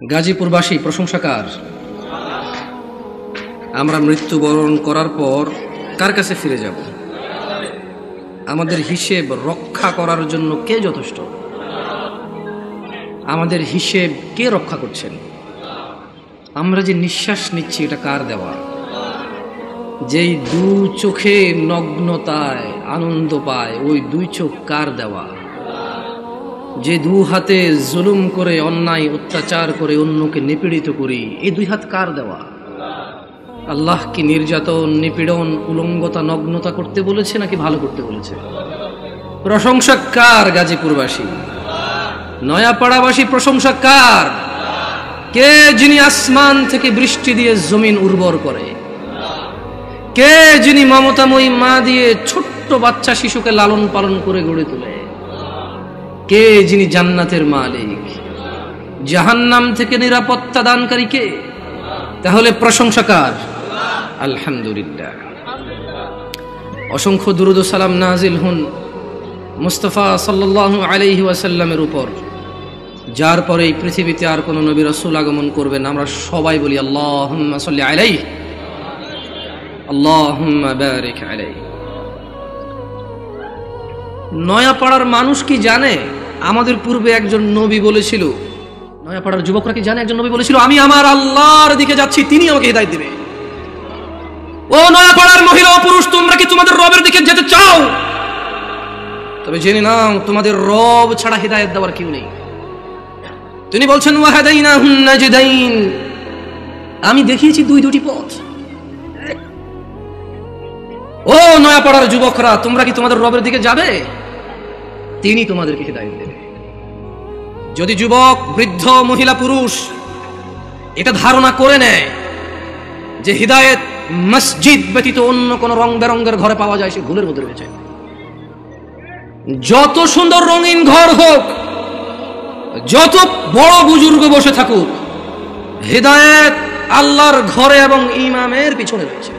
গাজীপুরবাসী প্রশংসাকার। আমরা মৃত্যুবরণ করার পর কার কাছে ফিরে যাব? আমাদের হিসেব রক্ষা করার জন্য কে যথেষ্ট? আমাদের হিসেব কে রক্ষা করছেন? আমরা যে নিঃশ্বাস নিচ্ছি এটা কার দেওয়া? যেই দু চোখে নগ্নতায় আনন্দ পায় ওই দুই চোখ কার দেওয়া? যে দু হাতে জুলুম করে অন্যায় অত্যাচার করে অন্যকে নিপীড়িত করি এই দুই হাত কার দেওয়া? আল্লাহ কি নির্যাতন, নিপীড়ন, উলঙ্গতা, নগ্নতা করতে বলেছে নাকি ভালো করতে বলেছে? প্রশংসা কার? গাজীপুরবাসী, নয়াপাড়াবাসী প্রশংসা কার? কে যিনি আসমান থেকে বৃষ্টি দিয়ে জমিন উর্বর করে? কে যিনি মমতাময়ী মা দিয়ে ছোট্ট বাচ্চা শিশুকে লালন পালন করে গড়ে তোলে? কে যিনি জান্নাতের মালিক? জাহান্নাম থেকে নিরাপত্তা দানকারী কে? তাহলে প্রশংসা কার? আলহামদুলিল্লাহ। অসংখ্য দুরূদ ও সালাম নাজিল হুন মুস্তাফা সাল্লাল্লাহু আলাইহি ওয়াসাল্লামের উপর, যার পরে এই পৃথিবীতে আর কোন নবী রাসূল আগমন করবেন। আমরা সবাই বলি আল্লাহুম্মা সাল্লি আলাইহি, আল্লাহুম্মা বারিক আলাইহি। নয়াপাড়ার মানুষ কি জানে আমাদের পূর্বে একজন নবী বলেছিল? নয়াপাড়ার যুবকরা কি জানে একজন নবী বলেছিল আমি আমার আল্লাহর দিকে যাচ্ছি, তিনি আমাকে হিদায়াত দিবে? ও নয়াপাড়ার মহিলা ও পুরুষ, তোমরা কি তোমাদের রবের দিকে যেতে চাও? তবে জেনে নাও তোমাদের রব ছাড়া হিদায়াত দেওয়ার কেউ নেই। তিনি বলছেন ওয়াহাদাইনাহুন নাজদাইন, আমি দেখিয়েছি দুটি পথ। ও নয়াপাড়ার যুবকরা, তোমরা কি তোমাদের রবের দিকে যাবে? তিনি তোমাদেরকে হিদায়াত দেবে। যদি যুবক, বৃদ্ধ, মহিলা, পুরুষ এটা ধারণা করে নেয় যে হিদায়াত মসজিদ ব্যতীত অন্য কোন রং বেরঙের ঘরে পাওয়া যায়, সে ভুলের মধ্যে রয়েছে। যত সুন্দর রঙিন ঘর হোক, যত বড় বুজুর্গ বসে থাকুক, হিদায়াত আল্লাহর ঘরে এবং ইমামের পিছনে রয়েছে।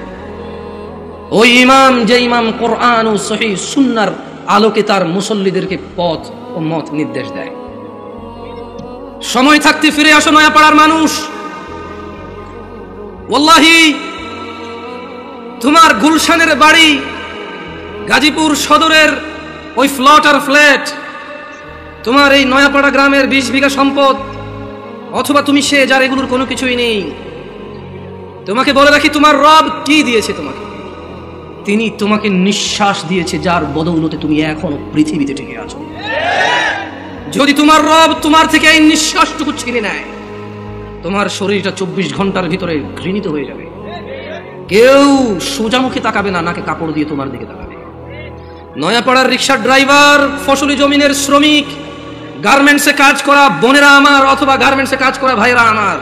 ওই ইমাম, যে ইমাম কোরআন ও সহিহ সুন্নাহর আলোকে তার মুসল্লিদেরকে পথ ও মত নির্দেশ দেয়। সময় থাকতে ফিরে আসো নয়াপাড়ার মানুষ। ওয়াল্লাহি তোমার গুলশানের বাড়ি, গাজীপুর সদরের ওই ফ্লট আর ফ্ল্যাট, তোমার এই নয়াপাড়া গ্রামের 20 বিঘা সম্পদ, অথবা তুমি সে যার এগুলোর কোনো কিছুই নেই। তোমাকে বলে রাখি, তোমার রব কি দিয়েছে তোমাকে? তিনি তোমাকে নিঃশ্বাস দিয়েছে, যার বদৌলতে তুমি এখন পৃথিবীতে টিকে আছো। যদি তোমার রব তোমার থেকে এই নিঃশ্বাসটুকু ছিনে নেয়, তোমার শরীরটা 24 ঘন্টার ভিতরে ঘৃণিত হয়ে যাবে। কেউ সোজামুখে তাকাবে না, নাকে কাপড় দিয়ে তোমার দিকে তাকাবে। নয়াপাড়ার রিক্সার ড্রাইভার, ফসলি জমিনের শ্রমিক, গার্মেন্টসে কাজ করা বোনেরা আমার, অথবা গার্মেন্টসে কাজ করা ভাইরা আমার,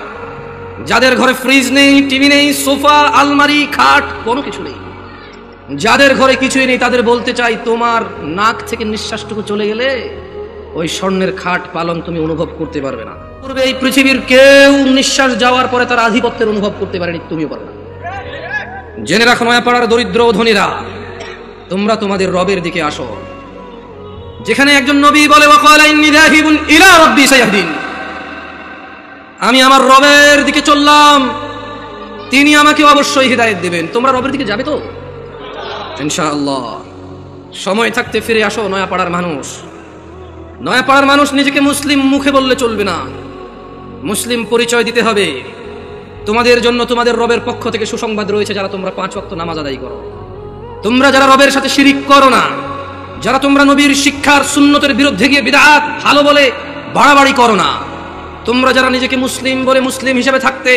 যাদের ঘরে ফ্রিজ নেই, টিভি নেই, সোফা, আলমারি, খাট কোনো কিছু নেই, যাদের ঘরে কিছুই নেই, তাদের বলতে চাই তোমার নাক থেকে নিঃশ্বাসটুকু চলে গেলে ওই স্বর্ণের খাট পালং তুমি অনুভব করতে পারবে না। পূর্বে এই পৃথিবীর কেউ নিঃশ্বাস যাওয়ার পরে তার আধিপত্যের অনুভব করতে পারেনি, তুমিও পারবে না। জেনে রাখো নয়াপাড়ার দরিদ্র ও ধনীরা, তোমরা তোমাদের রবের দিকে আসো। যেখানে একজন নবী বলে ওয়াকালা ইন্নী যাহিবুন ইলা রাব্বি সায়াহদিন, আমি আমার রবের দিকে চললাম, তিনি আমাকে অবশ্যই হিদায়াত দিবেন। তোমরা রবের দিকে যাবে তো ইনশাআল্লাহ। সময় থাকতে ফিরে আসো নয়াপাড়ার মানুষ। নয়াপাড়ার মানুষ নিজেকে মুসলিম মুখে বললে চলবে না, মুসলিম পরিচয় দিতে হবে। তোমাদের জন্য তোমাদের রবের পক্ষ থেকে সুসংবাদ রয়েছে, যারা তোমরা 5 ওয়াক্ত নামাজ আদায় করো, তোমরা যারা রবের সাথে শিরিক করো না, যারা তোমরা নবীর শিক্ষার সুন্নতের বিরুদ্ধে গিয়ে বিদআত ভালো বলে বাড়াবাড়ি করো না, তোমরা যারা নিজেকে মুসলিম বলে মুসলিম হিসেবে থাকতে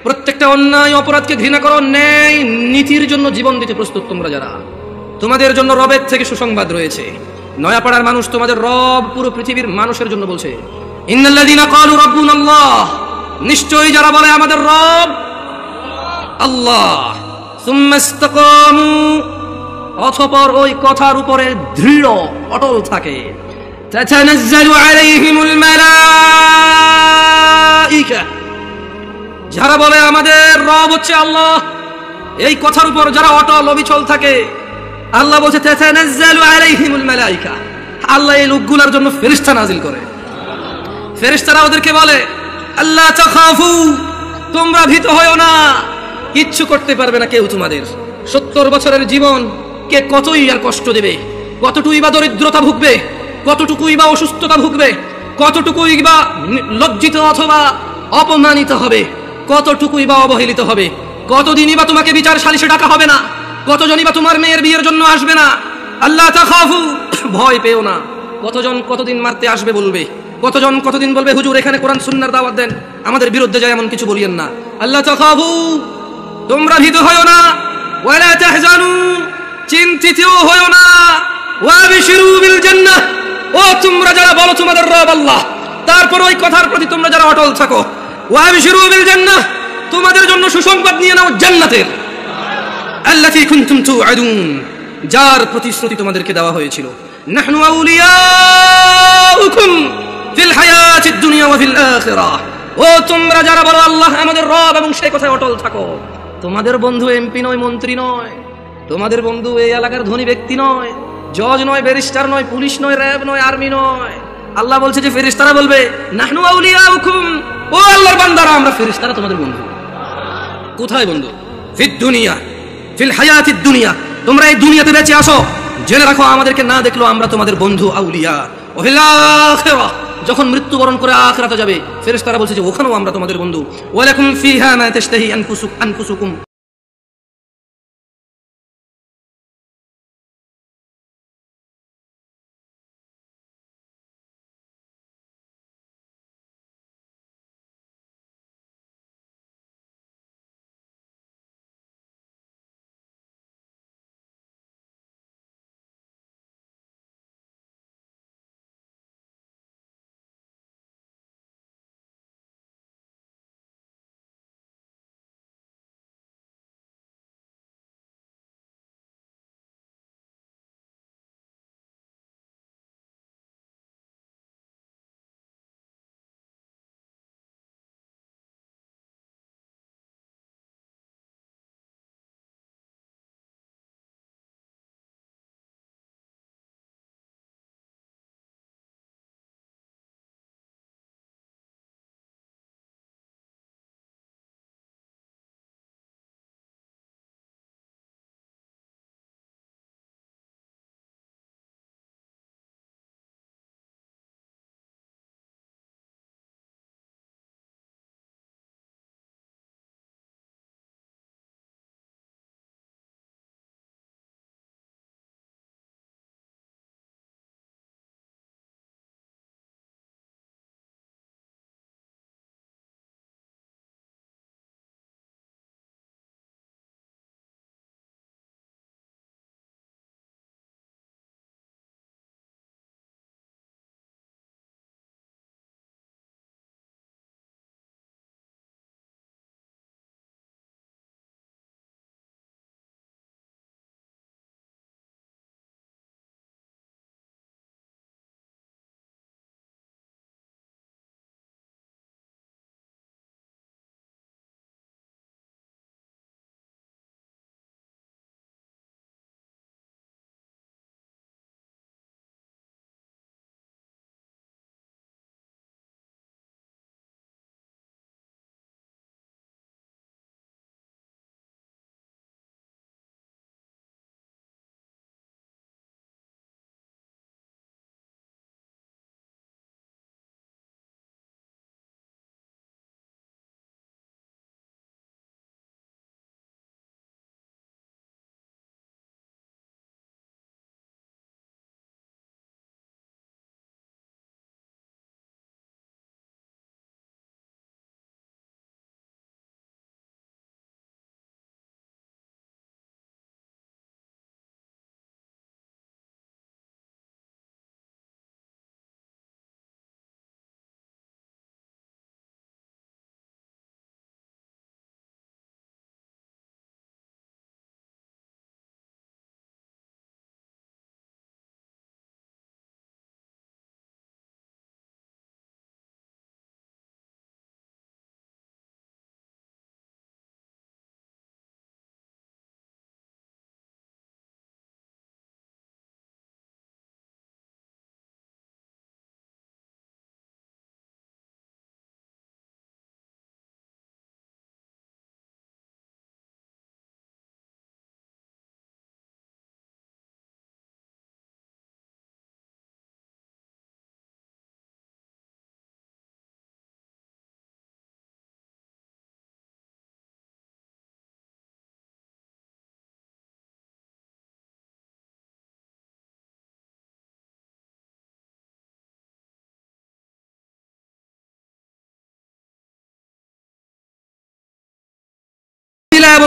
প্রত্যেকটা অন্যায় অপরাধকে ঘৃণা করো, ন্যায় নীতির জন্য জীবন দিতে প্রস্তুত, তোমরা যারা, তোমাদের জন্য রবের থেকে সুসংবাদ রয়েছে। নয়াপাড়ার মানুষ, তোমাদের রব পুরো পৃথিবীর মানুষের জন্য বলছে ইন্নাল্লাযীনা ক্বালু রাব্বুনাল্লাহ, নিশ্চয়ই যারা বলে আমাদের রব আল্লাহ, সুম্মা ইসতাকামু, অতঃপর ওই কথার উপরে দৃঢ় অটল থাকে, তাতানাজ্জালু আলাইহিমুল মালায়েকা, যারা বলে আমাদের রব হচ্ছে আল্লাহ, এই কথার উপর যারা অটল অবিচল থাকে, আল্লাহ বলছে তাতানাজ্জালু আলাইহিমুল মালায়েকা, আল্লাহ এই লোকগুলোর জন্য ফেরেশতা নাজিল করে। ফেরেশতারা ওদেরকে বলে আল্লাহ তাখাফু, তোমরা ভীত হয়ো না, কিচ্ছু করতে পারবে না কেউ তোমাদের। 70 বছরের জীবন কে কতই আর কষ্ট দেবে, কতটুকুই বা দরিদ্রতা ভুগবে, কতটুকুই বা অসুস্থতা ভুগবে, কতটুকুই বা লজ্জিত অথবা অপমানিত হবে, কতটুকুই বা অবহেলিত হবে, কতদিনই বা তোমাকে বিচার সালিশে ডাকা হবে না, কতজনই বা তোমার মেয়ের বিয়ের জন্য আসবে না। আল্লাহ তাখাফু, ভয় পেও না। কতজন কতদিন মারতে আসবে বলবে, কতজন কতদিন বলবে হুজুর এখানে কোরআন সুন্নাহর দাওয়াত দেন, আমাদের বিরুদ্ধে যায় এমন কিছু বলিয়েন না। আল্লাহ তাখাফু, তোমরা ভীত হয়ো না, ওয়ালা তাহজানু, চিন্তিতও হয়ো না, ওয়াবিশিরু বিল জান্নাহ, ও তোমরা যারা বলো তোমাদের রব আল্লাহ, তারপর ওই কথার প্রতি তোমরা যারা অটল থাকো, ওয়াবিশিরু বিল জান্নাহ, তোমাদের জন্য সুসংবাদ নিয়ে নাও জান্নাতের, আল্লাতী কুনতুম তুআদুন, যার প্রতিশ্রুতি তোমাদেরকে দেওয়া হয়েছিল। নাহনু আউলিয়াউকুম ফিল হায়াতিদ দুনিয়া ওয়া ফিল আখিরাহ, ও তোমরা যারা বলো আল্লাহ আমাদের রব এবং সেই কথায় অটল থাকো, তোমাদের বন্ধু এমপি নয়, মন্ত্রী নয়, তোমাদের বন্ধু এই এলাকার ধনী ব্যক্তি নয়, জজ নয়, ব্যারিস্টার নয়, পুলিশ নয়, র্যাব নয়, আর্মি নয়। আল্লাহ বলছে যে ফেরেশতারা বলবে নাহনু আউলিয়াউকুম, ও আল্লাহর বান্দারা আমরা ফেরেশতারা তোমাদের বন্ধু। কোথায় বন্ধু? ফিদ দুনিয়া, ফিল হায়াতিদ দুনিয়া, তোমরা এই দুনিয়াতে বেঁচে আসো, জেনে রাখো আমাদেরকে না দেখলো আমরা তোমাদের বন্ধু আউলিয়া। ওয়াফিল আখিরাহ, যখন মৃত্যুবরণ করে আখিরাতে যাবে ফেরেশতারা বলছে যে ওখানেও আমরা তোমাদের বন্ধু। ওয়ালাকুম ফিহা মা তাশতাহি আনফুসুকুম,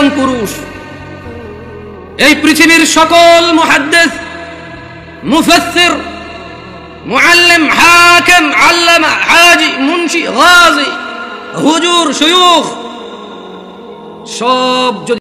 এবং পুরুষ, এই পৃথিবীর সকল মুহাদ্দিস, মুফাসসির, মুআল্লিম, হাকিম, আল্লামা, হাজি, মুন্সি, গাজী, হুজুর, শায়খ সব যদি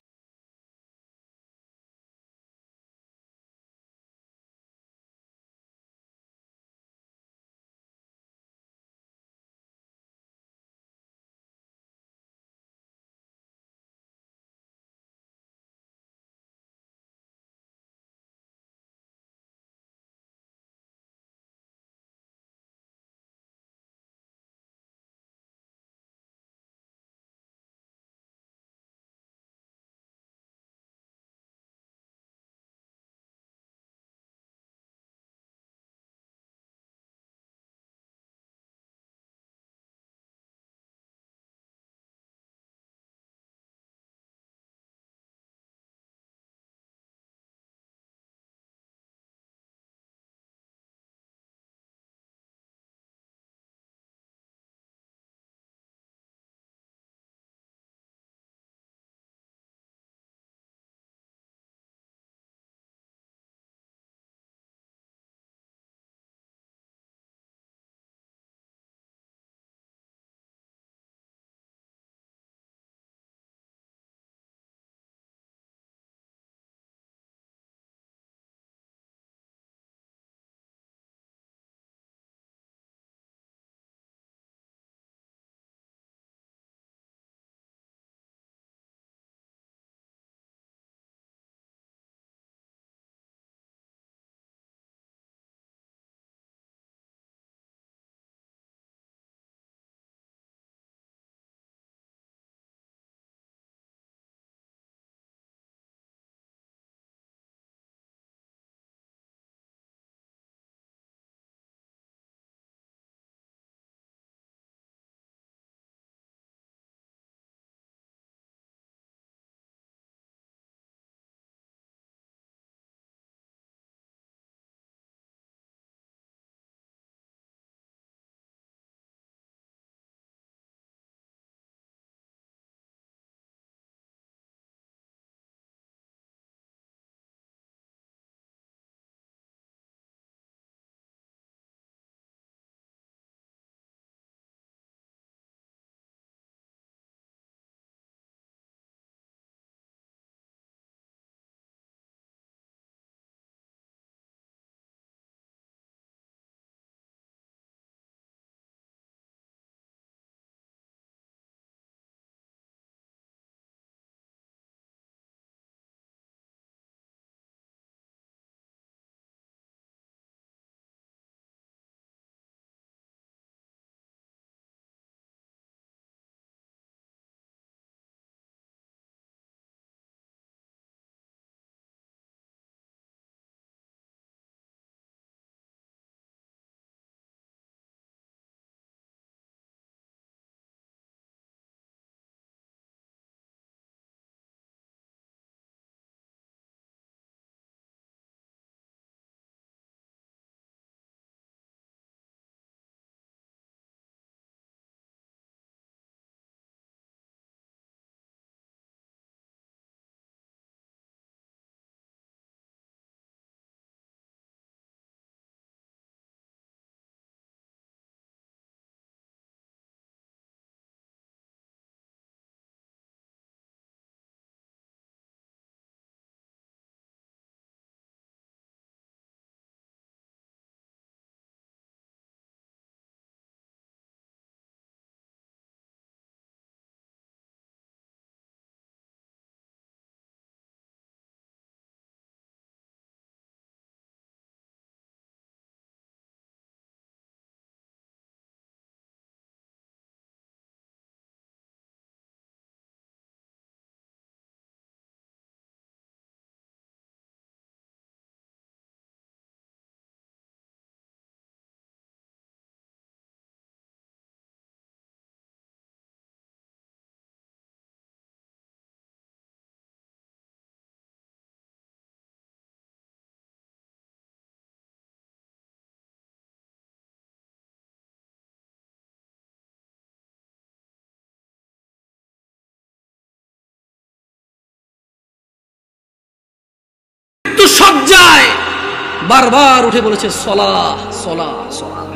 বারবার উঠে বলেছে সলাহ সলাহ সলাহ,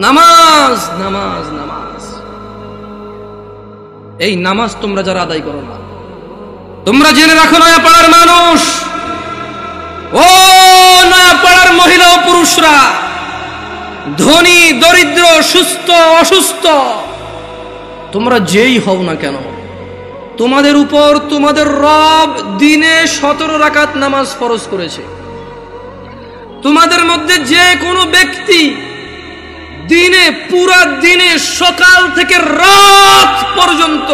নামাজ নামাজ নামাজ। এই নামাজ তোমরা যারা আদায় করো না, তোমরা জেনে রাখো নয়াপাড়ার মানুষ, ও নয়াপাড়ার মহিলা ও পুরুষরা, ধনী দরিদ্র, সুস্থ অসুস্থ, তোমরা যেই হও না কেন, তোমাদের উপর তোমাদের রব দিনে 17 রাকাত নামাজ ফরজ করেছে। তোমাদের মধ্যে যে কোনো ব্যক্তি দিনে, পুরা দিনে সকাল থেকে রাত পর্যন্ত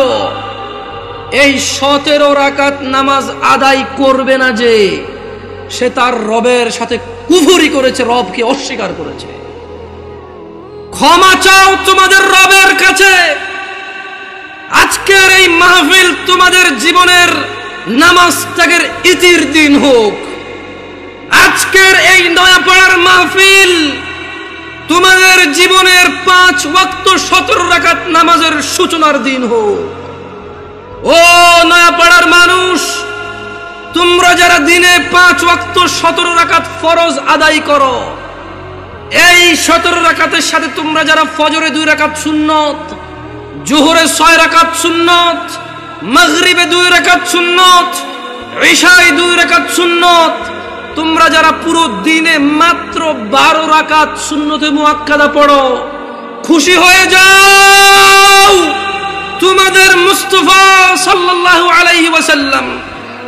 এই 17 রাকাত নামাজ আদায় করবে না, যে সে তার রবের সাথে কুফরি করেছে, রবকে অস্বীকার করেছে। ক্ষমা চাও তোমাদের রবের কাছে। আজকের এই মাহফিল তোমাদের জীবনের নামাজ ত্যাগের ইতির দিন হোক। আজকের এই নয়াপাড়ার মাহফিল তোমাদের জীবনের 5 ওয়াক্ত 17 রাকাত নামাজের সূচনার দিন হোক। ও নয়াপাড়ার মানুষ, তোমরা যারা দিনে 5 ওয়াক্ত 17 রাকাত ফরজ আদায় করো, এই 17 রাকাতের সাথে তোমরা যারা ফজরে 2 রাকাত সুন্নত, জোহরে 6 রাকাত সুন্নত, মাগরিবে 2 রাকাত সুন্নত, ইশায় 2 রাকাত সুন্নত, তোমরা যারা পুরো দিনে মাত্র 12 রাকাত সুন্নতে মুআক্কাদা পড়ো, খুশি হয়ে যাও। তোমাদের মুস্তাফা সাল্লাল্লাহু আলাইহি ওয়াসাল্লাম,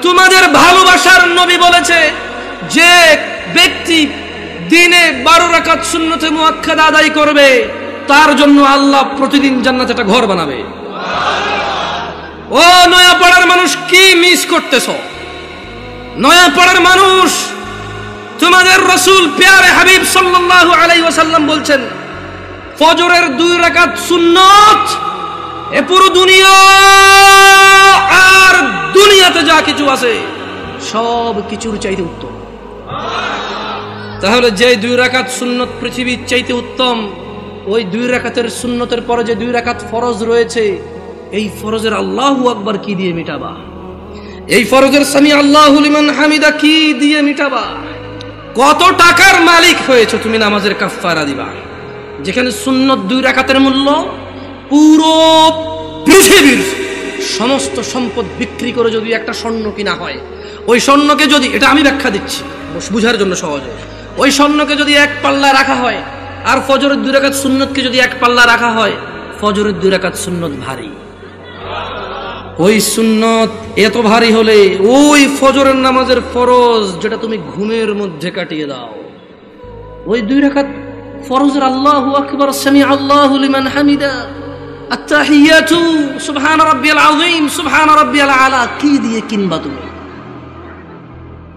তোমাদের ভালোবাসার নবী বলেছে, যে ব্যক্তি দিনে 12 রাকাত সুন্নতে মুআক্কাদা আদায় করবে, তার জন্য আল্লাহ প্রতিদিন জান্নাতে একটা ঘর বানাবে। ও নয়াপাড়ার মানুষ, কি মিস করতেছ? নয়াপাড়ার মানুষ, তোমাদের রাসূল প্যারে হাবিব সাল্লাল্লাহু আলাইহি ওয়াসাল্লাম বলছেন, ফজরের 2 রাকাত সুন্নত এ পুরো দুনিয়া আর দুনিয়াতে যা কিছু আছে সব কিছুর চাইতে উত্তম। তাহলে যে 2 রাকাত সুন্নত পৃথিবীর চাইতে উত্তম, ওই 2 রাকাতের সুন্নতের পরে যে 2 রাকাত ফরজ রয়েছে, এই ফরজের আল্লাহু আকবার কি দিয়ে মিটাবা? এই ফরজের সামি আল্লাহু লিমান হামিদা কি দিয়ে মিটাবা? কত টাকার মালিক হয়েছে তুমি নামাজের কাফারা দিবা, যেখানে সুন্নত 2 রাকাতের মূল্য পুরো পৃথিবীর সমস্ত সম্পদ বিক্রি করে যদি একটা স্বর্ণ কিনা হয়, ওই স্বর্ণকে যদি, এটা আমি ব্যাখ্যা দিচ্ছি বুঝার জন্য সহজে, ওই স্বর্ণকে যদি 1 পাল্লা রাখা হয়, আর ফজরের 2 রাকাত সুন্নতকে যদি 1 পাল্লা রাখা হয়, ফজরের 2 রাকাত সুন্নত ভারী। ওই সুন্নত এত ভারী হলে ওই ফজরের নামাজের ফরজ যেটা তুমি ঘুমের মধ্যে কাটিয়ে দাও, ওই 2 রাকাত ফরজের আল্লাহু আকবার, সামি আল্লাহু লিমান হামিদা, আত-তাহিয়াতু সুবহান রাব্বিয়াল আযীম, সুবহান রাব্বিয়াল আলা কি দিয়ে কিনবা? তুমি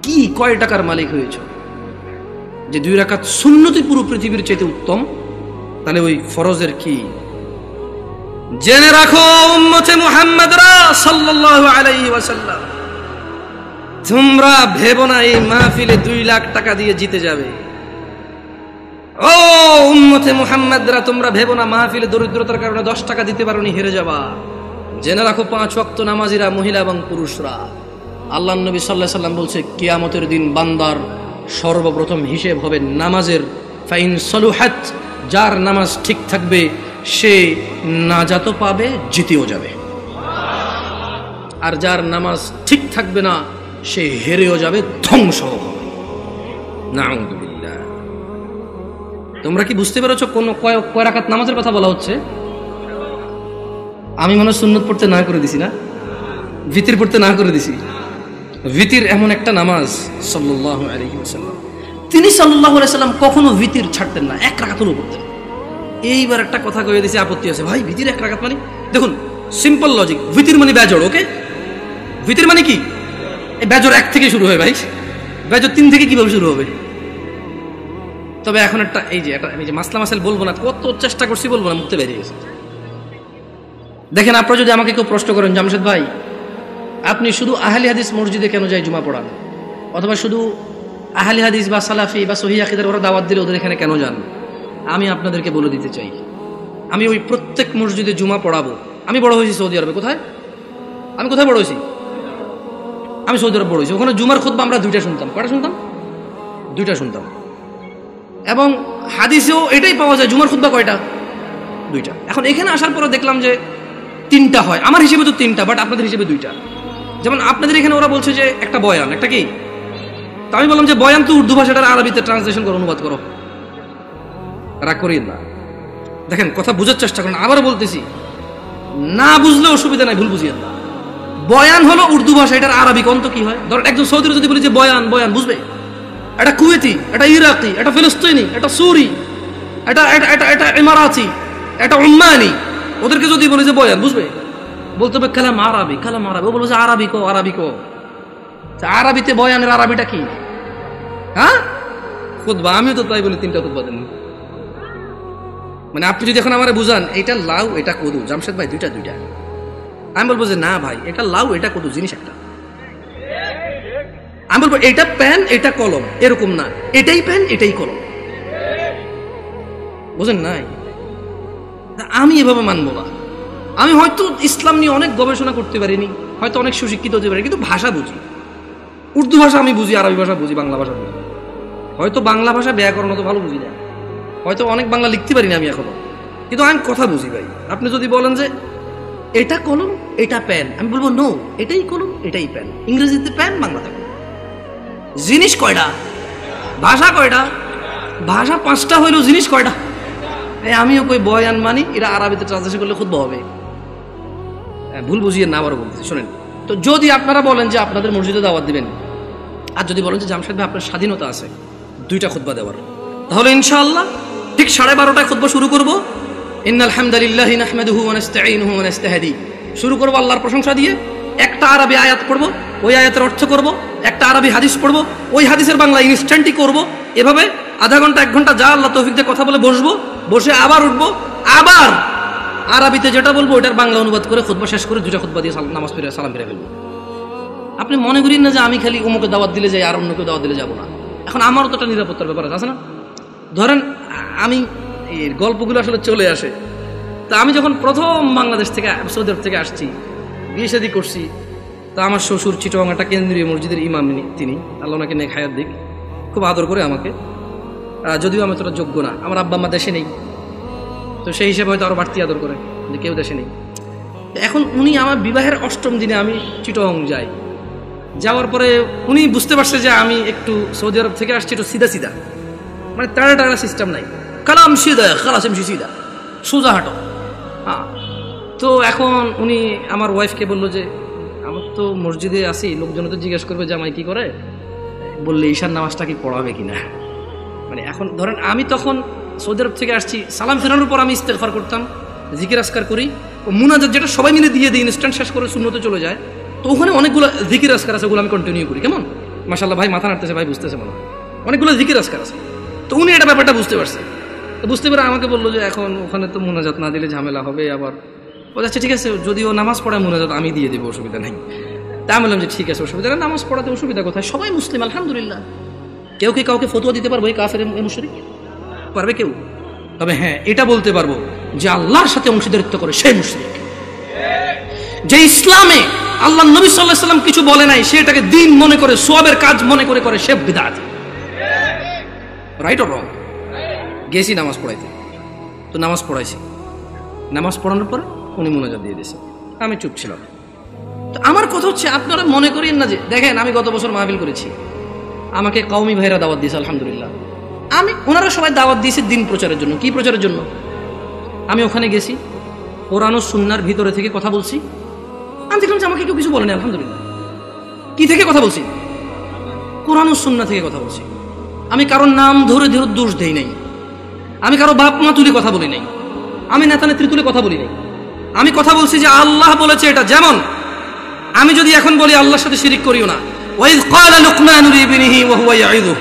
কি কয় টাকার মালিক হয়েছো যে 2 রাকাত সুন্নতই পুরো পৃথিবীর চাইতে উত্তম? তাহলে ওই ফরজের কি? জেনে রাখো উম্মতে মুহাম্মাদরা সাল্লাল্লাহু আলাইহি ওয়াসাল্লাম, তোমরা ভেবো না এই মাহফিলে 2 লাখ টাকা দিয়ে জিতে যাবে। ও উম্মতে মুহাম্মাদরা, তোমরা ভেবো না মাহফিলে দরিদ্রতার কারণে 10 টাকা দিতে পারোনি হেরে যাবা। জেনে রাখো 5 ওয়াক্ত নামাজিরা, মহিলা এবং পুরুষরা, আল্লাহর নবী সাল্লাল্লাহু আলাইহি ওয়াসাল্লাম বলছে, কিয়ামতের দিন বান্দার সর্বপ্রথম হিসেব হবে নামাজের। ফাইন সলুহাত, যার নামাজ ঠিক থাকবে সে নাজাতও পাবে, জিতেও যাবে। আর যার নামাজ ঠিক থাকবে না সে হেরেও যাবে, ধ্বংস হবে। নাউযুবিল্লাহ। তোমরা কি বুঝতে পেরেছো কোন কয় রাকাত নামাজের কথা বলা হচ্ছে? আমি মনে সুন্নত পড়তে না করে দিছি না, ভিতির পড়তে না করে দিছি। ভিতির এমন একটা নামাজ, সাল্লাল্লাহু আলাইহি ওয়াসাল্লাম, তিনি সাল্লাল্লাহু আলাইহি ওয়াসাল্লাম কখনো ভিতির ছাড়তেন না, 1 রাকাতও পড়তেন। এইবার একটা কথা কয়ে দিয়েছে, আপত্তি আছে ভাই, ভিতির 1 রাকাত মানে? দেখুন সিম্পল লজিক, ভিতির মানে বেজড়, ওকে? ভিতির মানে কি? এই বেজড় 1 থেকে শুরু হয় ভাই, বেজড় 3 থেকে কিভাবে শুরু হবে? তবে এখন একটা এই যে মাসলা মাসাইল বলবো না, কত চেষ্টা করছি বলবো না, মুখতে বেরিয়ে গেছে। দেখেন, আপনারা যদি আমাকে কেউ প্রশ্ন করেন, জামশেদ ভাই আপনি শুধু আহলি হাদিস মসজিদে কেন যাই জুমা পড়ান, অথবা শুধু আহলি হাদিস বা সালাফি বা সহিহ আকীদার ওরা দাওয়াত দিলে ওদের এখানে কেন যান, আমি আপনাদেরকে বলে দিতে চাই, আমি ওই প্রত্যেক মসজিদে জুমা পড়াবো। আমি বড় হয়েছি সৌদি আরবে। কোথায়? আমি কোথায় বড় হয়েছি? আমি সৌদি আরব বড় হয়েছি। ওখানে জুমার খুতবা আমরা 2টা শুনতাম। কয়টা শুনতাম? দুইটা শুনতাম। এবং হাদিসেও এটাই পাওয়া যায়, জুমার খুতবা কয়টা? দুইটা। এখন এখানে আসার পরে দেখলাম যে তিনটা হয়, আমার হিসেবে তো তিনটা, বাট আপনাদের হিসেবে দুইটা। যেমন আপনাদের এখানে ওরা বলছে যে একটা বয়ান, একটা কি? তা আমি বললাম যে বয়ান তো উর্দু ভাষাটার আরবিতে ট্রান্সলেশন করো, অনুবাদ করো। রাগ করিয়ে না, দেখেন কথা বুঝার চেষ্টা করেন। আবারও বলতেছি, না বুঝলে অসুবিধা নাই, ভুল বুঝিয়েন না। বয়ান হলো উর্দু ভাষা, এটার আরবি কোন তো কি হয়? ধরেন একজন সৌদির যদি বলি যে বয়ান, বয়ান বুঝবে? এটা কুয়েতি, এটা ইরাকি, এটা ফিলিস্তিনি, এটা সুরি, এটা এটা এটা ইমারাতি, এটা উম্মানি, ওদেরকে যদি বলি যে বয়ান বুঝবে? বলতে হবে কালাম আরবি, কালাম আরবি। ও বলবো যে আরবি কো, আরবি কো। আরবিতে বয়ানের আরবিটা কি? হ্যাঁ, খুতবা। আমিও তো তাই বলি, তিনটা খুতবা দেন। মানে আপনি যদি এখন আমারে বুঝান এটা লাউ এটা কদু, জামশেদ ভাই দুইটা দুইটা, আমি বলবো যে না ভাই এটা লাউ এটা কদু জিনিস একটা। আমি বলবো এটা পেন এটা কলম, এরকম না, এটাই পেন এটাই কলম। বুঝেন নাই? আমি এভাবে মানবো না। আমি হয়তো ইসলাম নিয়ে অনেক গবেষণা করতে পারিনি, হয়তো অনেক সুশিক্ষিত হতে পারি, কিন্তু ভাষা বুঝি। উর্দু ভাষা আমি বুঝি, আরবি ভাষা বুঝি, বাংলা ভাষা বুঝি। হয়তো বাংলা ভাষা ব্যাকরণ তো ভালো বুঝি না, হয়তো অনেক বাংলা লিখতে পারি না আমি এখনো, কিন্তু আমি কথা বুঝি ভাই। আপনি যদি বলেন যে এটা কলম এটা পেন, আমি বলবো নো, এটাই কলম এটাই পেন। ইংরেজিতে পেন, বাংলাতে কলম। জিনিস কয়টা? ভাষা কয়টা? ভাষা পাঁচটা হইলেও জিনিস কয়টা? আমিও কই বয়ান মানি, এটা আরবিতে ট্রান্সলেশন করলে খুব হবে। ভুল বুঝিয়ে না, আবারও বলতেছি শোনেন। তো যদি আপনারা বলেন যে আপনাদের মসজিদে দাওয়াত দিবেন, আর যদি বলেন যে জামশেদ ভাই আপনার স্বাধীনতা আছে দুইটা খুতবা দেওয়ার, তাহলে ইনশাআল্লাহ ঠিক 12:30টায় খুতবা শুরু করব। ইন্নাল হামদালিল্লাহি নাহমাদুহু ওয়া নাস্তাঈনুহু ওয়া নাস্তাহদি, শুরু করব আল্লাহর প্রশংসা দিয়ে। একটা আরবি আয়াত পড়ব, ওই আয়াতের অর্থ করব। একটা আরবি হাদিস পড়ব, ওই হাদিসের বাংলা ইনস্ট্যান্টই করব। এভাবে আধা ঘন্টা 1 ঘন্টা যা আল্লাহ তৌফিক দিয়ে কথা বলে বসবো, বসে আবার উঠবো, আবার আরবিতে যেটা বলবো ওটার বাংলা অনুবাদ করে খুতবা শেষ করে দুইটা খুতবা দিয়ে নামাজ পড়ে সালাম ফিরে ফেলবো। আপনি মনে করেন না যে আমি খালি অমুকে দাওয়াত দিলে যাই আর অন্য কেউ দাওয়াত দিলে যাবো না। এখন আমারও তো একটা নিরাপত্তার ব্যাপার আছে না? ধরেন আমি এর গল্পগুলো আসলে চলে আসে। তা আমি যখন প্রথম বাংলাদেশ থেকে সৌদি আরব থেকে আসছি, বিয়ে শাদী করছি, তা আমার শ্বশুর চিটং একটা কেন্দ্রীয় মসজিদের ইমাম, তিনি আল্লাহ ওনাকে নেক হায়াত দিক, খুব আদর করে আমাকে, যদিও আমি তোরা যোগ্য না, আমার আব্বা আম্মা দেশে নেই, তো সেই হিসেবে হয়তো আরো বাড়তি আদর করে যে কেউ দেশে নেই। এখন উনি আমার বিবাহের 8ম দিনে আমি চিটং যাই, যাওয়ার পরে উনি বুঝতে পারছে যে আমি একটু সৌদি আরব থেকে আসছি একটু সিধা সিধা, মানে টাড়া টাড়া সিস্টেম নাই, কালাম সিধা খালাস এমসি সিধা সোজা হাঁটো। হ্যাঁ, তো এখন উনি আমার ওয়াইফকে বললো যে আমার তো মসজিদে আসি, লোকজন তো জিজ্ঞেস করবে যে আমায় কি করে, বললে ঈশার নামাজটা কি পড়াবে কিনা। মানে এখন ধরেন আমি তখন সৌদি আরব থেকে আসছি, সালাম ফেরানোর পর আমি ইস্তেগফার করতাম, জিকির আসকার করি, ও মুনাজাত যেটা সবাই মিলে দিয়ে দিই, ইনস্ট্যান্ট শেষ করে সুন্নতে চলে যায়। তো ওখানে অনেকগুলো জিকির আসকার আছে, ওগুলো আমি কন্টিনিউ করি। কেমন মাশাআল্লাহ, ভাই মাথা নাড়তেছে, ভাই বুঝতেছে মনে হয়, অনেকগুলো জিকির আসকার আছে। তো উনি এটা ব্যাপারটা বুঝতে পারছে, তো বুঝতে পেরে আমাকে বললো যে এখন ওখানে তো মুনাজাত না দিলে ঝামেলা হবে, আবার আচ্ছা ঠিক আছে, যদিও নামাজ পড়ায় মুনাজাত আমি দিয়ে দেবো, অসুবিধা নেই। তা আমি বললাম যে ঠিক আছে, অসুবিধা নেই, নামাজ পড়াতে অসুবিধা কোথায়, সবাই মুসলিম আলহামদুলিল্লাহ, কেউ কি কাউকে ফতোয়া দিতে পারবো এই কাফের মুশরিক? পারবে কেউ? তবে হ্যাঁ এটা বলতে পারবো যে আল্লাহর সাথে অংশীদারিত্ব করে সেই মুশরিক। যে ইসলামে আল্লাহ নবী সাল্লাল্লাহু আলাইহি ওয়াসাল্লাম কিছু বলে নাই, সেটাকে দ্বীন মনে করে, সওয়াবের কাজ মনে করে করে সে বিদআত। Right or wrong? গেছি নামাজ পড়াইতে, তো নামাজ পড়াইছি, নামাজ পড়ানোর পরে উনি মুনাজাত দিয়ে দিয়েছে, আমি চুপ ছিলাম। তো আমার কথা হচ্ছে, আপনারা মনে করেন না যে, দেখেন আমি গত বছর মাহফিল করেছি, আমাকে কওমি ভাইরা দাওয়াত দিয়েছে আলহামদুলিল্লাহ, আমি ওনারা সবাই দাওয়াত দিয়েছে দিন প্রচারের জন্য। কি প্রচারের জন্য? আমি ওখানে গেছি, কোরআন ও সুন্নাহর ভিতরে থেকে কথা বলছি, আমি দেখলাম যে আমাকে কেউ কিছু বলেনি আলহামদুলিল্লাহ। কি থেকে কথা বলছি? কোরআন ও সুন্নাহ থেকে কথা বলছি। আমি কারোর নাম ধরে ধরে দোষ দেই নাই, আমি কারো বাপ মা তুলে কথা বলি নাই, আমি নেতা নেত্রী তুলে কথা বলি নাই। আমি কথা বলছি যে আল্লাহ বলেছে এটা। যেমন আমি যদি এখন বলি আল্লাহর সাথে শিরিক করিও না, ওয়াইজ ক্বালা লুকমানু লিবনিহি ওয়া হুয়া ইয়াইযু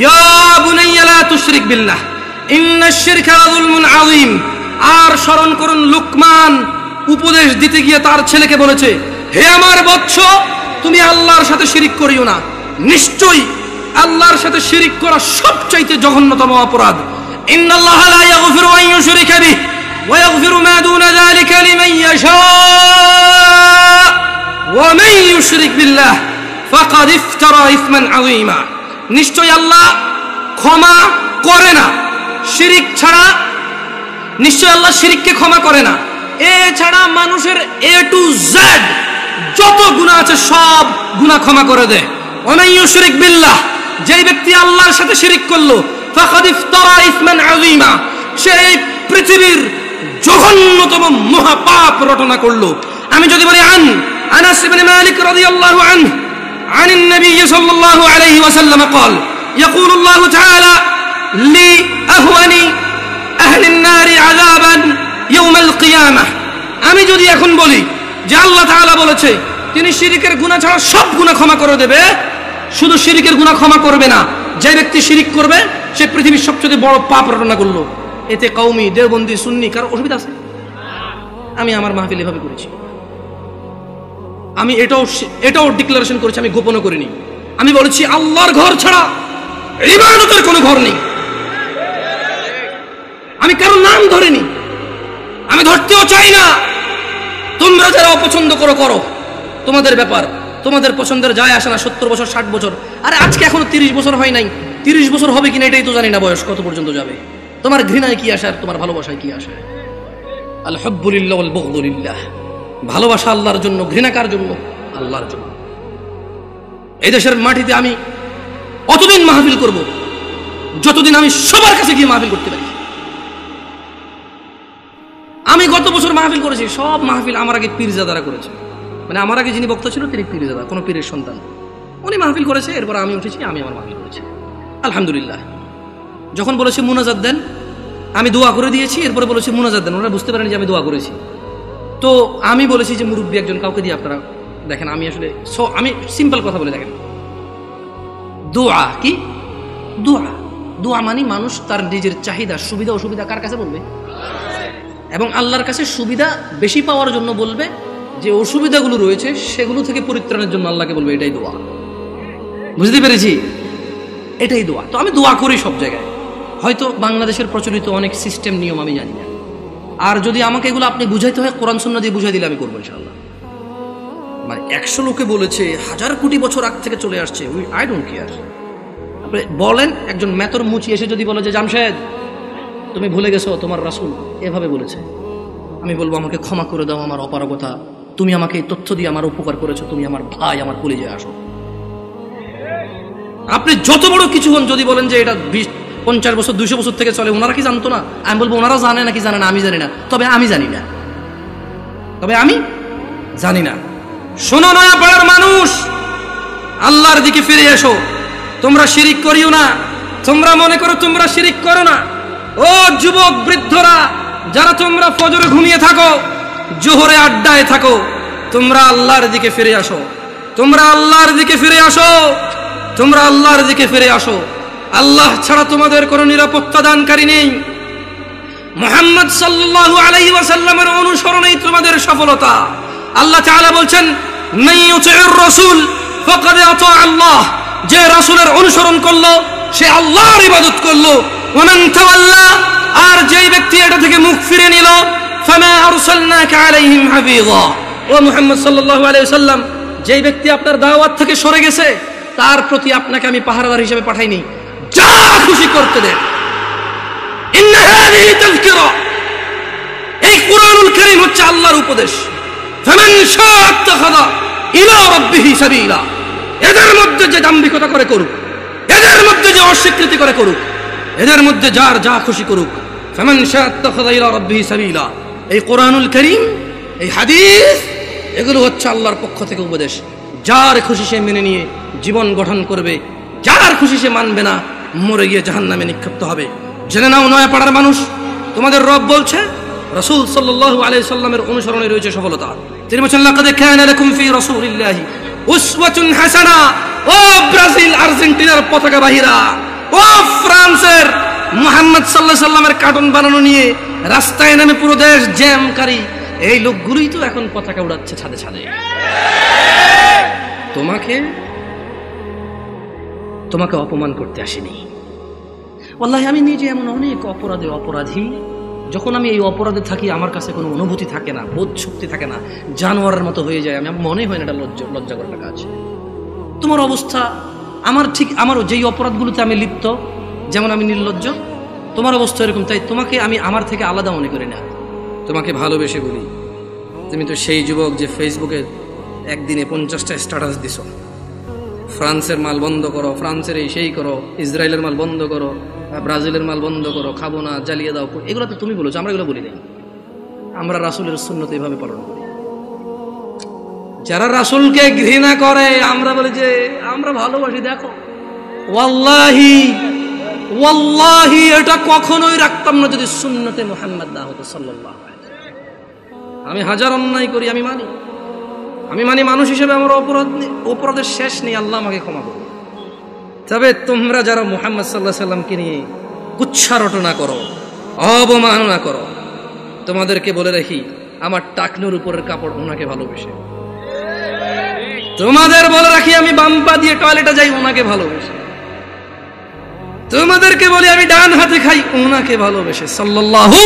ইয়া বুনাইয়া লা তুশরিক বিল্লাহ ইন্নাশ শিরকা যুলমুন আযীম। আর স্মরণ করুন, লুকমান উপদেশ দিতে গিয়ে তার ছেলেকে বলেছে, হে আমার বৎস, তুমি আল্লাহর সাথে শিরিক করিও না, নিশ্চয়ই আল্লাহর সাথে শিরিক করা সবচাইতে জঘন্যতম অপরাধ। ইন্নাল্লাহা লা ইয়াগফিরু আন ইউশরিকা বিহি ওয়া ইয়াগফিরু মা দুনা যালিকা লিমান ইয়াশা ওয়া মান ইউশরিক বিল্লাহ ফাকাদ ইফতারা ইসমান আযীমা। নিশ্চয়ই আল্লাহ ক্ষমা করে না। শিরিক ছাড়া নিশ্চয় আল্লাহ শিরিককে ক্ষমা করে না। এছাড়া মানুষের A to Z যত গুনাহ আছে সব গুনাহ ক্ষমা করে দেয়। ওয়া ইউশরিক বিল্লাহ, যেই ব্যক্তি আল্লাহর সাথে শিরিক করলো, ফাকাদ ইফতারা ইসমান আযীমা, সে পৃথিবীর জঘন্যতম মহাপাপ রটনা করলো। আমি যদি বলি আনাস ইবনে মালিক রাদিয়াল্লাহু আনহু عن النبي صلى الله عليه وسلم قال يقول الله تعالى لأهون أهل النار عذابا يوم القيامة। আমি যদি এখন বলি যে আল্লাহ তাআলা বলেছে তিনি শিরকের গুনাহ ছাড়া সব গুনাহ ক্ষমা করে দেবে, শুধু শিরকের গুনাহ ক্ষমা করবে না, যে ব্যক্তি শিরিক করবে সে পৃথিবীর সবচেয়ে বড় পাপ রটনা করলো, এতে কওমি দেওবন্দি সুন্নি কারো অসুবিধা আছে? আমি আমার মাহফিল এভাবে করেছি। আমি এটাও ডিক্লারেশন করেছি, আমি গোপন করিনি। আমি বলেছি আল্লাহর ঘর ছাড়া ইবাদতের কোনো ঘর নেই। আমি কারো নাম ধরিনি, আমি ধরতেও চাই না। তোমরা যারা অপছন্দ করো, তোমাদের ব্যাপার, তোমাদের পছন্দের যায় আসে না। 70 বছর 60 বছর, আরে আজকে এখনো 30 বছর হয় নাই, 30 বছর হবে কিনা এটাই তো জানি না, বয়স কত পর্যন্ত যাবে। তোমার ঘৃণায় কি আসে আর তোমার ভালোবাসায় কি আসে? আল হুব্বু লিল্লাহ ওয়াল বুগদু লিল্লাহ, ভালোবাসা আল্লাহর জন্য, ঘৃণা কার জন্য? আল্লাহর জন্য। এই দেশের মাটিতে আমি অতদিন মাহফিল করব যতদিন আমি সবার কাছে গিয়ে মাহফিল করতে পারি। আমি গত বছর মাহফিল করেছি, সব মাহফিল আমার আগে পীরজাদারা করেছে। মানে আমার আগে যিনি বক্তা ছিল তিনি পীরজাদা, কোনো পীরের সন্তান, উনি মাহফিল করেছে। এরপর আমি উঠেছি, আমি আমার মাহফিল করেছি, আলহামদুলিল্লাহ। যখন বলেছে মুনাজাত দেন, আমি দোয়া করে দিয়েছি। এরপরে বলেছে মুনাজাত দেন, ওনারা বুঝতে পারেন যে আমি দোয়া করেছি। তো আমি বলেছি যে মুরব্বী একজন কাউকে দিয়ে আপনারা দেখেন। আমি আসলে আমি সিম্পল কথা বলে দেখেন, দোয়া কি? দোয়া মানে মানুষ তার নিজের চাহিদা, সুবিধা অসুবিধা কার কাছে বলবে? এবং আল্লাহর কাছে সুবিধা বেশি পাওয়ার জন্য বলবে, যে অসুবিধাগুলো রয়েছে সেগুলো থেকে পরিত্রাণের জন্য আল্লাহকে বলবে। এটাই দোয়া। বুঝতে পেরেছি? এটাই দোয়া। তো আমি দোয়া করি সব জায়গায়। হয়তো বাংলাদেশের প্রচলিত অনেক সিস্টেম নিয়ম আমি জানি না, আর যদি আমাকে এগুলো আপনি বুঝাইতে হয় কোরআন সুন্নাহ দিয়ে বুঝাই দিলে আমি করবো ইনশাআল্লাহ। মানে 100 লোকে বলেছে, 1000 কোটি বছর আগ থেকে চলে আসছে, আই ডোন্ট কেয়ার। আপনি বলেন, একজন মেতর মুচি এসে যদি বলে যে জামশেদ তুমি ভুলে গেছো তোমার রাসূল এভাবে বলেছে, আমি বলবো আমাকে ক্ষমা করে দাও, আমার অপারগতা, তুমি আমাকে এই তথ্য দিয়ে আমার উপকার করেছো, তুমি আমার ভাই, আমার কলিজায় আসো। আপনি যত বড় কিছু হন, যদি বলেন যে এটা 50 বছর 200 বছর থেকে চলে, ওনারা কি জানতো না? আমি বলবো ওনারা জানে নাকি জানে না আমি জানি না, তবে আমি জানি না। শোনো নয়াপাড়ার মানুষ, আল্লাহর দিকে ফিরে এসো। তোমরা শিরিক করিও না। তোমরা মনে করো তোমরা শিরিক করো না। ও যুবক বৃদ্ধরা, যারা তোমরা ফজরে ঘুমিয়ে থাকো, জোহরে আড্ডায় থাকো, তোমরা আল্লাহর দিকে ফিরে আসো। আল্লাহ ছাড়া তোমাদের কোনো নিরাপত্তা দানকারী নেই। মুহাম্মদ সাল্লাল্লাহু আলাইহি ওয়াসাল্লামের অনুসরণেই তোমাদের সফলতা। আল্লাহ তাআলা বলছেন, মান ইউতিউর রাসূল ফাকাদ আতা আল্লাহ, যে রাসূলের অনুসরণ করলো সে আল্লাহর ইবাদত করলো। ওয়া মান তাওয়াল্লা, আর যেই ব্যক্তি এটা থেকে মুখ ফিরে নিল, ফামা আরসালনাকা আলাইহিম হাফিযা, ও মুহাম্মদ সাল্লাল্লাহু আলাইহি ওয়াসাল্লাম, যেই ব্যক্তি আপনার দাওয়াত থেকে সরে গেছে তার প্রতি আপনাকে আমি পাহারাদার হিসেবে পাঠাইনি, যা খুশি করতে দেন। ইন্না হাযিহি তাযকিরা, এই কুরআনুল কারীম হচ্ছে আল্লাহর উপদেশ। ফামান শাআ আত্তাখাযা ইলা রাব্বিহি সাবিলা, এদের মধ্যে যে দাম্ভিকতা করে করুক, এদের মধ্যে যে অস্বীকৃতি করে করুক, এদের মধ্যে যার যা খুশি করুক, ফামান শাআ আত্তাখাযা ইলা রাব্বিহি সাবিলা। এই কুরআনুল কারীম, এই হাদিস, এগুলো হচ্ছে আল্লাহর পক্ষ থেকে উপদেশ। যার খুশি সে মেনে নিয়ে জীবন গঠন করবে, যার খুশি সে মানবে না, মরে গিয়ে জাহান্নামে নিক্ষিপ্ত হবে। জেনে নাও নয়াপাড়ার মানুষ, তোমাদের রব বলছে রাসূল সাল্লাল্লাহু আলাইহি সাল্লামের অনুসরণে রয়েছে সফলতা। তিনি বলেছেন, লাকাদ কানা লাকুম ফি রাসূলিল্লাহি উসওয়াতুন হাসানা। ও ব্রাজিল আর্জেন্টিনার পতাকা বাহিরা, ও ফ্রান্সের মুহাম্মদ সাল্লাল্লাহু আলাইহি সাল্লামের কার্টুন বানানো নিয়ে রাস্তায় নামে পুরো দেশ জ্যামকারী এই লোকগুলোই তো এখন পতাকা উড়াচ্ছে ছাদে ছাদে। তোমাকে অপমান করতে আসেনি। ওয়াল্লাহি আমি নিজে এমন অনেক অপরাধী, যখন আমি এই অপরাধে থাকি আমার কাছে কোনো অনুভূতি থাকে না, বোধ শক্তি থাকে না, জানোয়ারের মতো হয়ে যায়। আমি মনে হয় না এটা লজ্জা করার কাজ। তোমার অবস্থা আমারও যেই অপরাধগুলোতে আমি লিপ্ত, যেমন আমি নির্লজ্জ, তোমার অবস্থা এরকম, তাই তোমাকে আমি আমার থেকে আলাদা মনে করি না, তোমাকে ভালোবেসে বলি। তুমি তো সেই যুবক যে ফেসবুকে একদিনে 50টা স্ট্যাটাস দিছ, ফ্রান্সের মাল বন্ধ করো, ফ্রান্সের এই সেই করো, ইসরায়েলের মাল বন্ধ করো, ব্রাজিলের মাল বন্ধ করো, খাবো না, জ্বালিয়ে দাও, এগুলো তো তুমি বলেছো, আমরা এগুলো বলি নাই। আমরা রাসূলের সুন্নত এইভাবে পালন করি। যারা রাসূলকে ঘৃণা করে আমরা বলি যে আমরা ভালোবাসি, দেখো ওয়াল্লাহি ওয়াল্লাহি এটা কখনোই রাখতাম না যদি সুন্নতে মুহাম্মদ না হতো সাল্লাল্লাহু আলাইহি ওয়াসাল্লাম। আমি হাজার অন্যায় করি, আমি মানি মানুষ হিসেবে আমার অপরাধের শেষ নেই, আল্লাহ আমাকে ক্ষমা করবে। তবে তোমরা যারা মুহাম্মদ সাল্লাল্লাহু আলাইহি সাল্লামকে নিয়ে কুচ্ছারটনা করো, অবমাননা করো, তোমাদেরকে বলে রাখি আমার টাকনুর উপরের কাপড় ওনাকে ভালোবেসে। তোমাদের বলে রাখি আমি বাম পা দিয়ে টয়লেটে যাই ওনাকে ভালোবেসে। তোমাদেরকে বলি আমি ডান হাতে খাই ওনাকে ভালোবেসে সাল্লাল্লাহু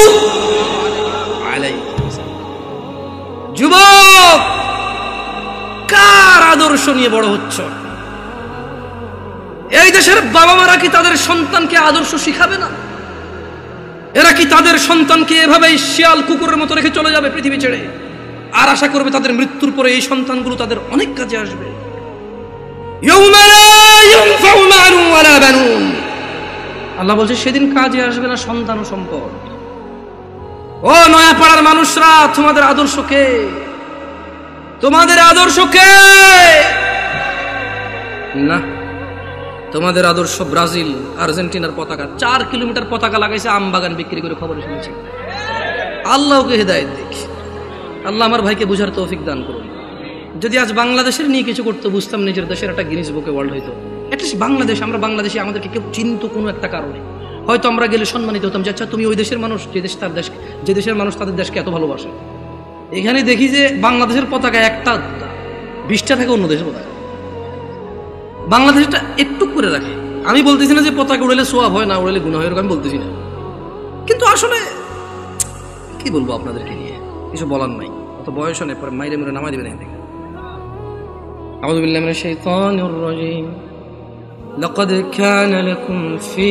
আলাইহি ওয়াসাল্লাম। যুবক, কার আদর্শ নিয়ে বড় হচ্ছ? এই দেশের বাবা মারা কি তাদের সন্তানকে আদর্শ শিখাবে না? এরা কি তাদের সন্তানকে এভাবেই শিয়াল কুকুরের মতো রেখে চলে যাবে পৃথিবী ছেড়ে, আর আশা করবে তাদের মৃত্যুর পরে এই সন্তানগুলো তাদের অনেক কাজে আসবে? আল্লাহ বলছে সেদিন কাজে আসবে না সন্তান ও সম্পদ। ও নয়াপাড়ার মানুষরা, তোমাদের আদর্শ কে? তোমাদের আদর্শ কে? না, তোমাদের আদর্শ ব্রাজিল, আর্জেন্টিনার পতাকা। 4 কিলোমিটার পতাকা লাগাইছে আম বাগান বিক্রি করে, খবরে শুনেছি। আল্লাহকে হেদায়েত দেখি, আল্লাহ আমার ভাইকে বুঝার তৌফিক দান করুন। যদি আজ বাংলাদেশের নিয়ে কিছু করতে বুঝতাম, নিজের দেশের একটা গিনিস বুকে ওয়ার্ল্ড হইতো। অ্যাটলিস্ট বাংলাদেশ, আমরা বাংলাদেশি, আমাদেরকে কেউ চিনত কোনো একটা কারণে, হয়তো আমরা গেলে সম্মানিত হতাম যে আচ্ছা তুমি ওই দেশের মানুষ, যে দেশ তার দেশ, যে দেশের মানুষ তাদের দেশকে এত ভালোবাসে। এখানে দেখি যে বাংলাদেশের পতাকা একটা 20টা থাকে অন্য দেশের পতাকা, বাংলাদেশটা একটু করে রাখে। আমি বলতেছি না যে পতাকা উড়ালে সোয়াব হয়, না উড়ালে গুনাহ হয়, এরকম আমি বলতেছি না, কিন্তু আসলে কি বলবো আপনাদেরকে নিয়ে, কিছু বলার নাই, অত বয়স নেই, পরে মাইরে মেরে নামাই দিবেন। এখান থেকে আউযু বিল্লাহি মিনাশ শাইতানির রাজীম। লাকাদ কানা লাকুম ফি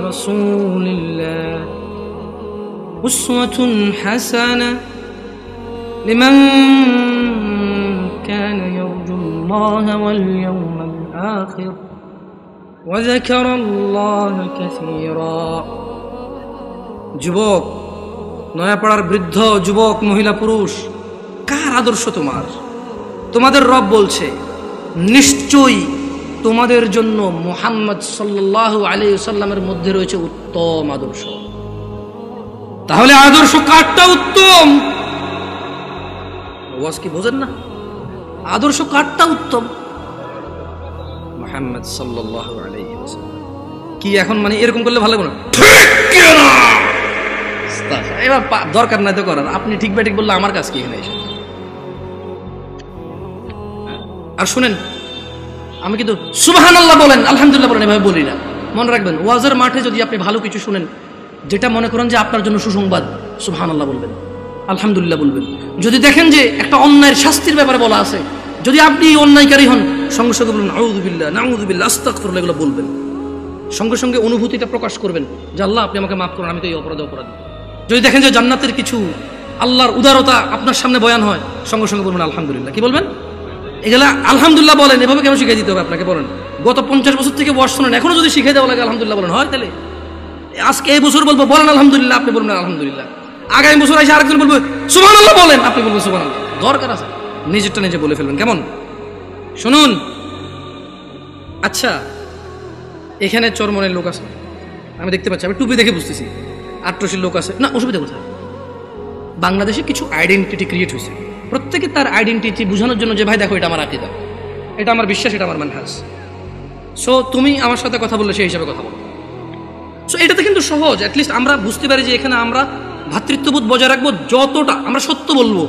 রাসূলিল্লাহি উসওয়াতুন হাসানাহ লিমান কানা ইয়ারজুল্লাহা ওয়াল ইয়াওমাল আখির ওয়া যাকারাল্লাহা কাসীরা। যুবক, নয়াপাড়ার বৃদ্ধ, যুবক, মহিলা, পুরুষ, কার আদর্শ তোমার? তোমাদের রব বলছে নিশ্চয়ই তোমাদের জন্য মুহাম্মদ সাল্লাল্লাহু আলাইহি ওয়াসাল্লামের মধ্যে রয়েছে উত্তম আদর্শ। তাহলে আদর্শ কারটা উত্তম? ওয়াজ কি বোঝেন না? আদর্শ কারটা উত্তম? মুহাম্মদ সাল্লাল্লাহু আলাইহি ওয়াসাল্লাম। কি এখন মানে এরকম করলে ভালো না? ঠিক না, এবার দরকার নাই তো করার। আপনি ঠিক ব্যাঠিক বললে আমার কাজ কি এখানে এসে? আর শুনেন, আমি কিন্তু সুবহানাল্লাহ বলেন, আলহামদুলিল্লাহ বলেন, এভাবে বলি না। মনে রাখবেন, ওয়াজের মাঠে যদি আপনি ভালো কিছু শুনেন, যেটা মনে করেন যে আপনার জন্য সুসংবাদ, সুবহানাল্লাহ বলবেন, আলহামদুলিল্লাহ বলবেন। যদি দেখেন যে একটা অন্যায়ের শাস্তির ব্যাপারে বলা আছে, যদি আপনি অন্যায়কারী হন, সঙ্গে সঙ্গে বলবেন আউযু বিল্লাহ, নাউযু বিল্লাহ, আস্তাগফিরুল্লাহ, এগুলো বলবেন। সঙ্গে সঙ্গে অনুভূতিটা প্রকাশ করবেন যে আল্লাহ আপনি আমাকে মাফ করুন, আমি তো এই অপরাধী। যদি দেখেন যে জান্নাতের কিছু, আল্লাহর উদারতা আপনার সামনে বয়ান হয়, সঙ্গে সঙ্গে বলবেন আলহামদুলিল্লাহ। কি বলবেন? এগুলা আলহামদুলিল্লাহ বলেন। এভাবে কেন শিখিয়ে দিতে হবে আপনাকে? বলেন, গত 50 বছর থেকে ওয়াজ শুনেন, এখনো যদি শিখিয়ে দেওয়া লাগে আলহামদুলিল্লাহ বলেন, হয় তাহলে আজকে এই বছর বলবো বলেন আলহামদুলিল্লাহ, আপনি বলবেন আলহামদুলিল্লাহ। আগামী বছর এসে আরেকজন বলবো সুবহানাল্লাহ বলেন, আপনি বলবেন সুবহানাল্লাহ। দরকার আছে নিজেরটা নিজে বলে ফেলবেন, কেমন? শুনুন, আচ্ছা এখানে চরমনের লোক আছে, আমি দেখতে পাচ্ছি, আমি টুপি দেখে বুঝতেছি। আট্রসির লোক আছে না, অসুবিধা কোথায়? বাংলাদেশে কিছু আইডেন্টিটি ক্রিয়েট হয়েছে, প্রত্যেকে তার আইডেন্টিটি বোঝানোর জন্য যে ভাই দেখো এটা আমার আকীদা, এটা আমার বিশ্বাস, এটা আমার মানহাজ। সো তুমি আমার সাথে কথা বললে সেই হিসাবে কথা বলো। সো এটাতে কিন্তু সহজ, অ্যাটলিস্ট আমরা বুঝতে পারি যে এখানে আমরা ভ্রাতৃত্ববোধ বজায় রাখবো, যতটা আমরা সত্য বলবো,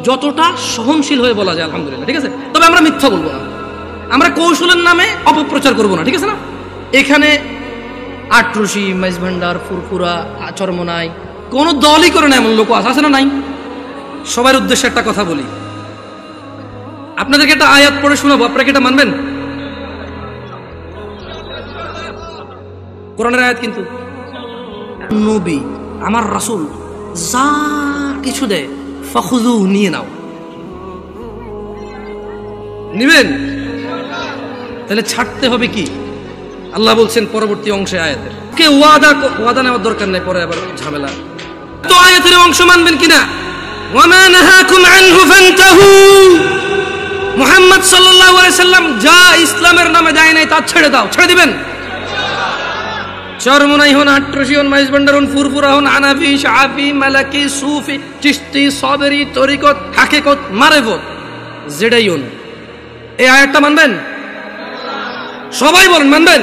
যতটা সহনশীল হয়ে বলা যায় আলহামদুলিল্লাহ, ঠিক আছে? তবে আমরা মিথ্যা বলবো না, আমরা কৌশলের নামে অপপ্রচার করবো না, ঠিক আছে না? এখানে আট্রসি, মাইজভান্ডার, ফুরফুরা, চরমনাই কোনো দলই করে না এমন লোক আছে না? নাই। সবার উদ্দেশ্যে একটা কথা বলি, আপনাদেরকে একটা আয়াত পড়ে শোনাবো, আপনারা কি এটা মানবেন? কোরআনের আয়াত কিন্তু। নবী আমার রাসূল যা কিছু দেয় ফাখুযু নিয়ে নাও, নিবেন? তাহলে ছাড়তে হবে কি? আল্লাহ বলছেন পরবর্তী অংশে আয়াতের, কে ওয়াদা নেওয়ার দরকার নেই, পরে আবার ঝামেলা। তো আয়াতের অংশ মানবেন কিনা? ওয়ামা নাহাকুম আনহু ফান্তাহু, মুহাম্মদ সাল্লাল্লাহু আলাইহি সাল্লাম যা ইসলামের নামে দেয় নাই তা ছেড়ে দাও, ছেড়ে দিবেন। চরমনাই হন, আট্রসি হন, মাইজ ভান্ডার হন, ফুরফুরা হন, হানাফি, শাফি, মালাকি, সুফি, চিশতি, সাবরি, তরিকত, হাকিকত, মারিফত, যেটাই হন, এই আয়াতটা মানবেন? সবাই বলেন মানবেন?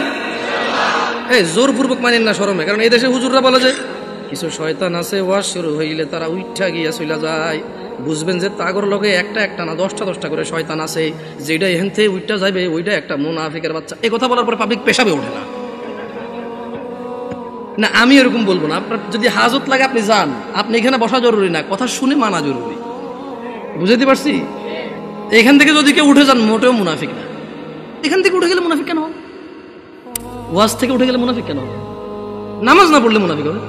এই জোরপূর্বক মানেন না শরমে, কারণ এই দেশে হুজুররা বলে যে কিছু শয়তান আছে, ওয়াজ শুরু হইলে তারা উঠা গিয়া চলে যায়। বুঝবেন যে তাগর লগে একটা না 10টা করে শয়তান আছে, যেটা এখান থেকে উঠটা যাবে ওইটা একটা মুনাফিকের বাচ্চা। এই কথা বলার পরে পাবলিক পেশাবে ওঠে না। না, আমি এরকম বলবো না। আপনার যদি হাজত লাগে আপনি যান, আপনি এখানে বসা জরুরি না, কথা শুনে মানা জরুরি। বুঝাতে পারছি? এখান থেকে যদি কেউ উঠে যান মোটেও মুনাফিক না। এখান থেকে উঠে গেলে মুনাফিক কেন হবে? ওয়াজ থেকে উঠে গেলে মুনাফিক কেন হবে? নামাজ না পড়লে মুনাফিক হবে,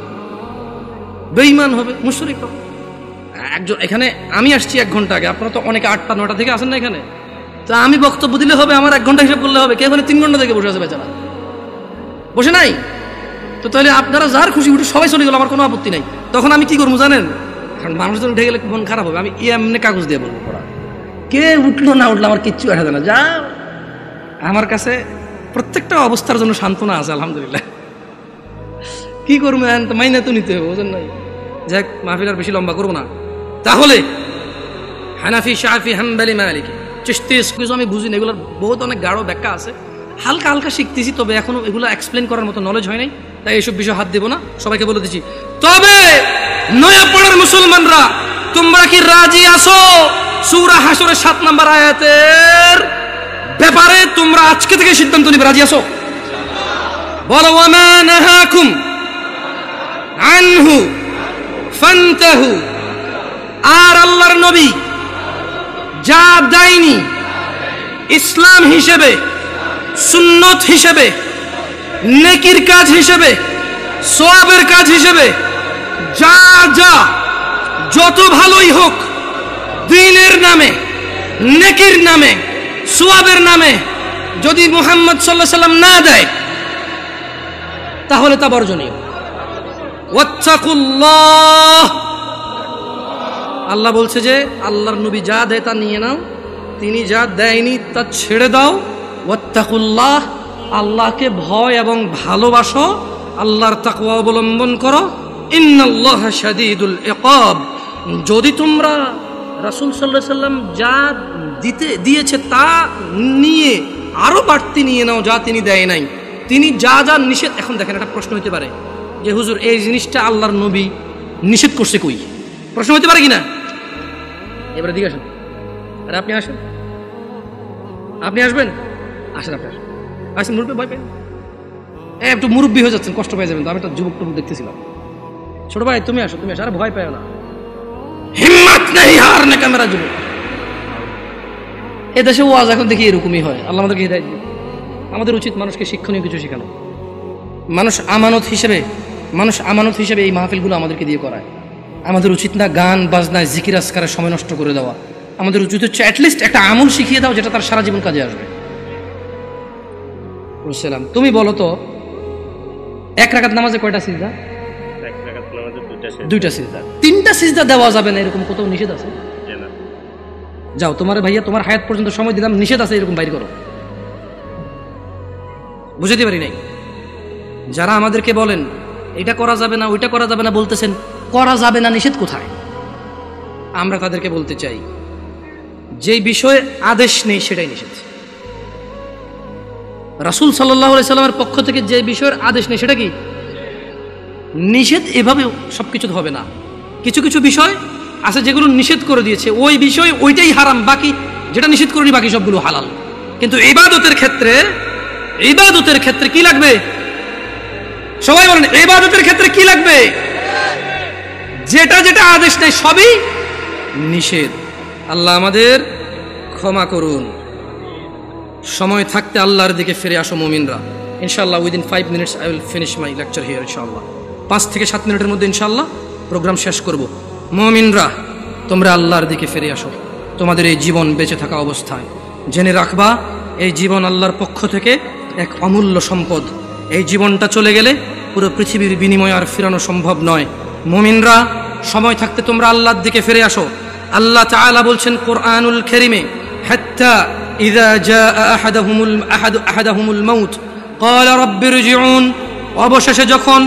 বেঈমান হবে, মুশরিক হবে। একজন এখানে আমি আসছি 1 ঘন্টা আগে, আপনারা তো অনেকে 8টা 9টা থেকে আসেন না এখানে, তো আমি বক্তব্য দিলে হবে আমার 1 ঘন্টা হিসাব করলে হবে? কেউ 3 ঘন্টা থেকে বসে আছে বেচারা, বসে নাই। তো তাহলে আপনারা যার খুশি উঠে সবাই চলে গেল, আমার কোনো আপত্তি নাই। তখন আমি কি করবো জানেন? কারণ মানুষজন উঠে গেলে মন খারাপ হবে। আমি এমনি কাগজ দিয়ে বলবো, পড়া কে উঠলো না উঠলো আমার কিচ্ছু দেখা যায় না। যা আমার কাছে প্রত্যেকটা অবস্থার জন্য সান্ত্বনা আছে, আলহামদুলিল্লাহ। কি করবেন? তো মাইনে তো নিতে হবে, বুঝেন নাই? যাক, মাহফিল আর বেশি লম্বা করবো না। তাহলে হানাফি, শাফি, হাম্বলি, মালিকি, চিশতি কিছু আমি বুঝি না, এগুলোর বহুত অনেক গাঢ় ব্যাখ্যা আছে। হালকা হালকা শিখতেছি, তবে এখনো এগুলো এক্সপ্লেন করার মতো নলেজ হয় নাই, তাই এইসব বিষয় হাত দেব না, সবাইকে বলে দিচ্ছি। তবে নয়াপাড়ার মুসলমানরা, তোমরা কি রাজি আছো সূরা হাশরের 7 নম্বর আয়াতের ব্যাপারে? তোমরা আজকে থেকে সিদ্ধান্ত নিবে, রাজি আছো? বলো, ওয়ামা নাহাকুম আনহু ফান্তাহু, আর আল্লাহর নবী যা দেয়নি ইসলাম হিসেবে, সুন্নত হিসেবে, নেকির কাজ হিসেবে, সওয়াবের কাজ হিসেবে, যা যা যত ভালোই হোক, দ্বীনের নামে, নেকির নামে, সওয়াবের নামে যদি মুহাম্মদ সাল্লাল্লাহু আলাইহি সাল্লাম না দেয় তাহলে তা বর্জনীয়। ওয়াত্তাকুল্লাহ, আল্লাহ বলছে যে আল্লাহর নবী যা দেয় তা নিয়ে নাও, তিনি যা দেয়নি তা ছেড়ে দাও। ওয়াত্তাকুল্লাহ, আল্লাহকে ভয় এবং ভালোবাসো, আল্লাহর তাকওয়া অবলম্বন করো। ইন্নাল্লাহা শাদীদুল ইকাব, যদি তোমরা রাসূল সাল্লাল্লাহু আলাইহি সাল্লাম যা দিয়েছে তা নিয়ে আরো বাড়তি নিয়ে নাও, যা তিনি দেয় নাই, তিনি যা যা নিষেধ। এখন দেখেন, একটা প্রশ্ন হতে পারে যে হুজুর এই জিনিসটা আল্লাহর নবী নিষেধ করছে কই? প্রশ্ন হতে পারে কিনা? এবারে দিকে আসেন, আরে আপনি আসেন, আপনি আসবেন, আসেন, আপনি আসেন, আসেন। মুরব্বী ভয় পেন, একটু মুরব্বী হয়ে যাচ্ছেন, কষ্ট পেয়ে যাবেন। তো আমি একটা যুবক টুবক দেখতেছিলাম। ছোট ভাই তুমি আসো, তুমি আসো, আরে ভয় পেও না, হিম্মত নেই হারনে কা মেরা যুবক। এদেশে ওয়াজ এখন দেখি এরকমই হয়। আল্লাহ আমাদেরকে হিদায়াত দিন। আমাদের উচিত মানুষকে শিক্ষণীয় কিছু শেখানো। মানুষ আমানত হিসেবে এই মাহফিলগুলো আমাদেরকে দিয়ে করায়। আমাদের উচিত না গান বাজনায় জিকির আজকারের সময় নষ্ট করে দেওয়া। আমাদের উচিত হচ্ছে অ্যাটলিস্ট একটা আমল শিখিয়ে দাও যেটা তার সারা জীবন কাজে আসবে। বুঝছিলাম। তুমি বলো তো, 1 রাকাত নামাজে কয়টা সিজদা? 1 রাকাত নামাজে 2টা সিজদা। 3টা সিজদা দেওয়া যাবে না এরকম কোথাও নিষেধ আছে? যাও, তোমার ভাইয়া তোমার হায়াত পর্যন্ত সময় দিলাম, নিষেধ আছে এরকম বাইর করো। বুঝতে পারি নাই। যারা আমাদেরকে বলেন এটা করা যাবে না, ওইটা করা যাবে না, বলতেছেন করা যাবে না, নিষেধ কোথায়? আমরা তাদেরকে বলতে চাই, যে বিষয়ে আদেশ নেই সেটাই নিষেধ। রাসূল সাল্লাল্লাহু আলাইহি সাল্লামের পক্ষ থেকে যে বিষয়ের আদেশ নেই সেটা কি নিষেধ? এভাবে সবকিছু হবে না। কিছু কিছু বিষয় আছে যেগুলো নিষেধ করে দিয়েছে, ওই বিষয় ওইটাই হারাম, বাকি যেটা নিষেধ করেনি বাকি সবগুলো হালাল। কিন্তু ইবাদতের ক্ষেত্রে কি লাগবে? সবাই বলেন, ইবাদতের ক্ষেত্রে কি লাগবে? যেটা যেটা আদেশ নেই সবই নিষেধ। আল্লাহ আমাদের ক্ষমা করুন। সময় থাকতে আল্লাহর দিকে ফিরে আসো মুমিনরা। ইনশাআল্লাহ within 5 minutes I will finish my lecture here ইনশাআল্লাহ। 5 থেকে 7 মিনিটের মধ্যে ইনশাআল্লাহ প্রোগ্রাম শেষ করব। মুমিনরা, তোমরা আল্লাহর দিকে ফিরে আসো তোমাদের এই জীবন বেঁচে থাকা অবস্থায়। জেনে রাখবা, এই জীবন আল্লাহর পক্ষ থেকে এক অমূল্য সম্পদ। এই জীবনটা চলে গেলে পুরো পৃথিবীর বিনিময় আর ফেরানো সম্ভব নয়। মুমিনরা, সময় থাকতে তোমরা আল্লাহর দিকে ফিরে আসো। আল্লাহ তাআলা বলছেন কোরআনুল কারীমে, হাত্তা ইযা জাআ আহাদাহুমুল মাউত ক্বালা রাব্বিরজিউন, অবশেষে যখন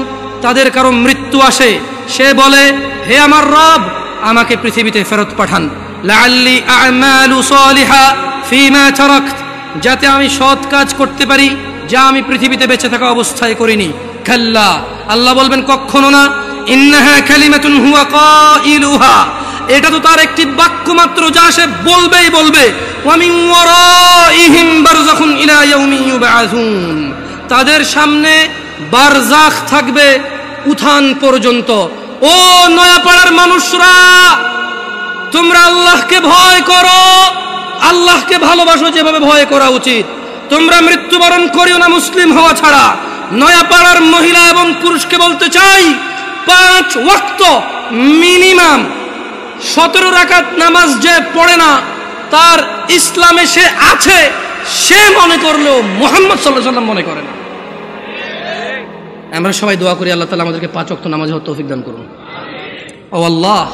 তাদের কারো মৃত্যু আসে সে বলে, হে আমার রব, আমাকে পৃথিবীতে ফেরত পাঠান। লাআল্লি আ'মালু সালিহা ফীমা তারাকত, যাতে আমি সৎ কাজ করতে পারি যা আমি পৃথিবীতে বেঁচে থাকা অবস্থায় করিনি। কাল্লা, আল্লাহ বলবেন কখনো না। ইন্নাহা কালিমাতুন হুয়া কাইলুহা, এটা তো তার একটি বাক্য মাত্র যা সে বলবেই বলবে। ওয়া মিন ওয়ারাইহিম বারযাখুন ইলা ইয়াউমি ইউবআসুন, তাদের সামনে বারজাখ থাকবে উত্থান পর্যন্ত। ও নয়াপাড়ার মানুষরা, তোমরা আল্লাহকে ভয় করো, আল্লাহকে ভালোবাসো যেভাবে ভয় করা উচিত। তোমরা মৃত্যুবরণ করিও না মুসলিম হওয়া ছাড়া। নয়াপাড়ার মহিলা এবং পুরুষকে বলতে চাই, 5 ওয়াক্ত মিনিমাম 17 রাকাত নামাজ যে পড়ে না, তার ইসলামে সে আছে সে মনে করলেও মুহাম্মদ সাল্লাল্লাহু আলাইহি ওয়াসাল্লাম মনে করে না। আমরা সবাই দোয়া করি আল্লাহ তাআলা আমাদেরকে 5 ওয়াক্ত নামাজ পড়ার তৌফিক দান করুন। ও আল্লাহ,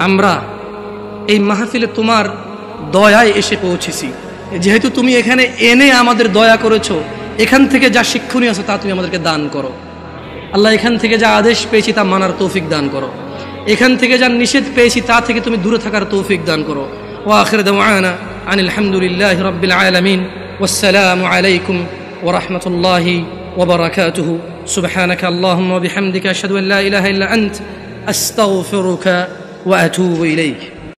আমরা এই মাহফিলে তোমার দয়ায় এসে পৌঁছেছি। যেহেতু তুমি এখানে এনে আমাদের দয়া করেছো, এখান থেকে যা শিক্ষণীয় আছে তা তুমি আমাদেরকে দান করো। আল্লাহ, এখান থেকে যা আদেশ পেয়েছি তা মানার তৌফিক দান করো। এখান থেকে যা নিষেধ পেয়েছি তা থেকে তুমি দূরে থাকার তৌফিক দান করো। ওয়া আখিরু দাওয়ানা আনিল হামদুলিল্লাহি রাব্বিল আলামিন। ওয়াসসালামু আলাইকুম ওয়া রাহমাতুল্লাহি ওয়া বারাকাতুহু। সুবহানাকা আল্লাহুম্মা ওয়া বিহামদিকা আশহাদু আন লা ইলাহা ইল্লা আনত আস্তাগফিরুকা ওয়া আতুবু ইলাইক।